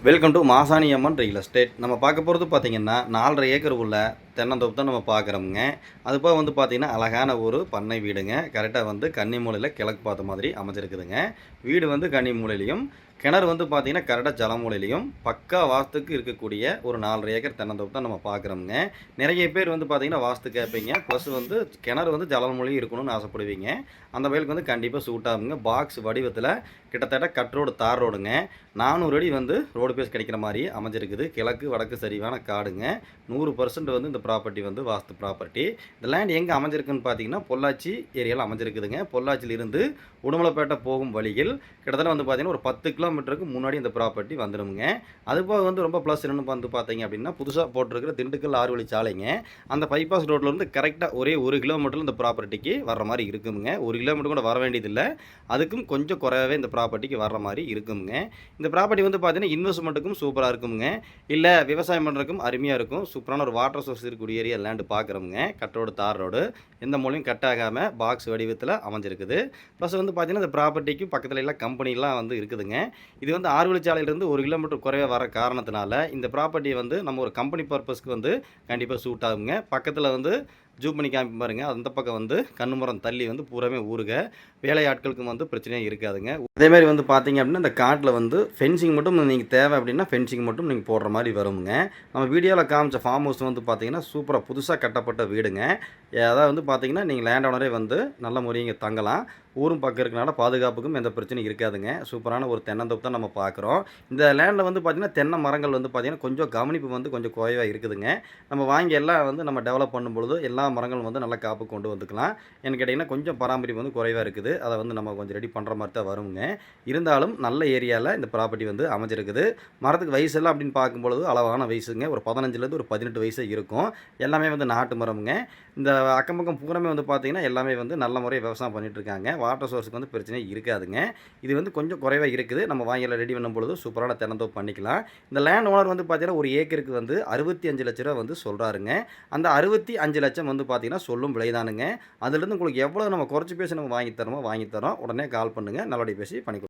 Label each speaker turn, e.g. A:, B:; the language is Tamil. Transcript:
A: Welcome to Masani Amman real estate. நம்ம பார்க்க போகிறது பார்த்திங்கன்னா 4.5 ஏக்கர் உள்ள தென்னந்தோப்பு தான் நம்ம பார்க்குறோமுங்க. அதுபோக வந்து பார்த்திங்கன்னா அழகான ஒரு பண்ணை வீடுங்க. கரெக்டாக வந்து கன்னி மூலையில் கிழக்கு பார்த்த மாதிரி அமைஞ்சிருக்குதுங்க. வீடு வந்து கன்னி மூலையிலையும், கிணறு வந்து பார்த்திங்கன்னா கரெக்டாக ஜலமூலையிலையும் பக்கா வாஸ்துக்கு இருக்கக்கூடிய ஒரு 4.5 ஏக்கர் தென்னந்தோப்பு தான் நம்ம பார்க்குறோமுங்க. நிறைய பேர் வந்து பார்த்திங்கன்னா வாஸ்து கேட்பீங்க, ப்ளஸ் வந்து கிணறு வந்து ஜலமூலையும் இருக்கணும்னு ஆசைப்படுவீங்க. அந்த வயலுக்கு வந்து கண்டிப்பாக சூட் ஆகுங்க. பாக்ஸ் வடிவத்தில் கிட்டத்தட்ட கட் ரோடு, தார் ரோடுங்க. 400 அடி வந்து ரோடு பேஸ் கிடைக்கிற மாதிரி அமைஞ்சிருக்குது. கிழக்கு வடக்கு சரிவான காடுங்க. 100% வந்து இந்த ப்ராப்பர்ட்டி வந்து வாஸ்து ப்ராப்பர்ட்டி. இந்த லேண்ட் எங்கே அமைஞ்சிருக்குன்னு பார்த்தீங்கன்னா பொள்ளாச்சி ஏரியாவில் அமைஞ்சிருக்குதுங்க. பொள்ளாச்சியிலிருந்து உடுமலைப்பேட்டை போகும் வழியில் கிட்டத்தட்ட வந்து பார்த்தீங்கன்னா ஒரு 10 கிலோமீட்டருக்கு முன்னாடி இந்த ப்ராப்பர்ட்டி வந்துடுங்க. அதுபோக வந்து ரொம்ப ப்ளஸ் என்னென்னு வந்து பார்த்தீங்க அப்படின்னா, புதுசாக போட்டிருக்கிற திண்டுக்கல் 6 வழி சாலைங்க. அந்த பைபாஸ் ரோட்லேருந்து கரெக்டாக ஒரே 1 கிலோமீட்டரில் இந்த ப்ராப்பர்ட்டிக்கு வர்ற மாதிரி இருக்குங்க. 1 கிலோமீட்டர் கூட வர வேண்டியதில்லை. அதுக்கும் கொஞ்சம் குறையவே இந்த ப்ராப்பர்ட்டிக்கு வர்ற மாதிரி இருக்குங்க. இந்த ப்ராப்பர்ட்டி வந்து பார்த்தீங்கன்னா இன்வெஸ்ட்மெண்ட்டுக்கும் சூப்பராக இருக்குங்க. இல்லை விவசாயம் பண்ணுறதுக்கும் அருமையாக இருக்கும். சூப்பரான ஒரு வாட்டர் சோர்ஸ் இருக்கக்கூடிய ஏரியா லேண்டு பார்க்குறோமுங்க. கட் ரோடு, தார் ரோடு, எந்த மூலையும் கட் ஆகாமல் பாக்ஸ் வடிவத்தில் அமைஞ்சிருக்குது. ப்ளஸ் வந்து பார்த்தீங்கன்னா இந்த ப்ராப்பர்ட்டிக்கு பக்கத்தில் எல்லாம் கம்பெனிலாம் வந்து இருக்குதுங்க. இது வந்து 6 வழிச்சாலையிலிருந்து 1 கிலோமீட்டர் குறைவாக வர காரணத்தினால இந்த ப்ராப்பர்ட்டி வந்து நம்ம ஒரு கம்பெனி பர்பஸ்க்கு வந்து கண்டிப்பாக சூட் ஆகுங்க. பக்கத்தில் வந்து ஜூம் பண்ணி காமி பாருங்க. அந்த பக்கம் வந்து கண்ணுமரம் தள்ளி வந்து பூராமே ஊருக. வேலையாட்களுக்கும் வந்து பிரச்சனையே இருக்காதுங்க. அதேமாதிரி வந்து பார்த்தீங்க அப்படின்னா இந்த காட்டில் வந்து ஃபென்சிங் மட்டும் நீங்கள் தேவை அப்படின்னா ஃபென்சிங் மட்டும் நீங்கள் போடுற மாதிரி வருங்க. நம்ம வீடியோவில் காமிச்ச ஃபார்ம் ஹவுஸ் வந்து பார்த்தீங்கன்னா சூப்பராக புதுசாக கட்டப்பட்ட வீடுங்க. அதாவது வந்து பார்த்தீங்கன்னா நீங்கள் லேண்ட் ஓனரே வந்து நல்ல முறையில் இங்கே தங்கலாம். ஊரும் பக்கம் இருக்கனால பாதுகாப்புக்கும் எந்த பிரச்சனையும் இருக்காதுங்க. சூப்பரான ஒரு தென்னந்தோப்பு தான் நம்ம பார்க்குறோம். இந்த லேண்டில் வந்து பார்த்திங்கன்னா தென்னை மரங்கள் வந்து பார்த்திங்கன்னா கொஞ்சம் கவனிப்பு வந்து கொஞ்சம் குறைவாக இருக்குதுங்க. நம்ம வாங்கி எல்லாம் வந்து நம்ம டெவலப் பண்ணும்பொழுது எல்லா மரங்களும் வந்து நல்லா காப்பு கொண்டு வந்துக்கலாம். ஏன்னு கேட்டிங்கன்னா கொஞ்சம் பராமரிப்பு வந்து குறைவாக இருக்குது. அதை வந்து நம்ம கொஞ்சம் ரெடி பண்ணுற மாதிரி தான் வருங்க. இருந்தாலும் நல்ல ஏரியாவில் இந்த ப்ராப்பர்ட்டி வந்து அமைஞ்சிருக்குது. மரத்துக்கு வயசெல்லாம் அப்படின்னு பார்க்கும்பொழுது அளவான வயசுங்க. ஒரு 15லேருந்து ஒரு 18 வயசு இருக்கும். எல்லாமே வந்து நாட்டு மரமுங்க. இந்த அக்கம் பக்கம் பூராமே வந்து பார்த்திங்கன்னா எல்லாமே வந்து நல்ல முறையாக விவசாயம் பண்ணிகிட்ருக்காங்க. வாட்டர் சோர்ஸுக்கு வந்து பிரச்சனையே இருக்காதுங்க. இது வந்து கொஞ்சம் குறைவாக இருக்குது. நம்ம வாங்கி எல்லாம் ரெடி பண்ணும்பொழுது சூப்பரான தென்னந்தோப்பு பண்ணிக்கலாம். இந்த லேண்ட் ஓனர் வந்து பார்த்தீங்கன்னா ஒரு ஏக்கருக்கு வந்து 65 லட்ச ரூபா வந்து சொல்கிறாருங்க. அந்த 65 லட்சம் வந்து பார்த்தீங்கன்னா சொல்லும் விலைதானுங்க. அதுலேருந்து உங்களுக்கு எவ்வளோ நம்ம குறைச்சி பேசி நம்ம வாங்கி தரோமோ வாங்கி தரோம். உடனே கால் பண்ணுங்கள். நல்லபடியாக பேசி பண்ணிக்கலாம்.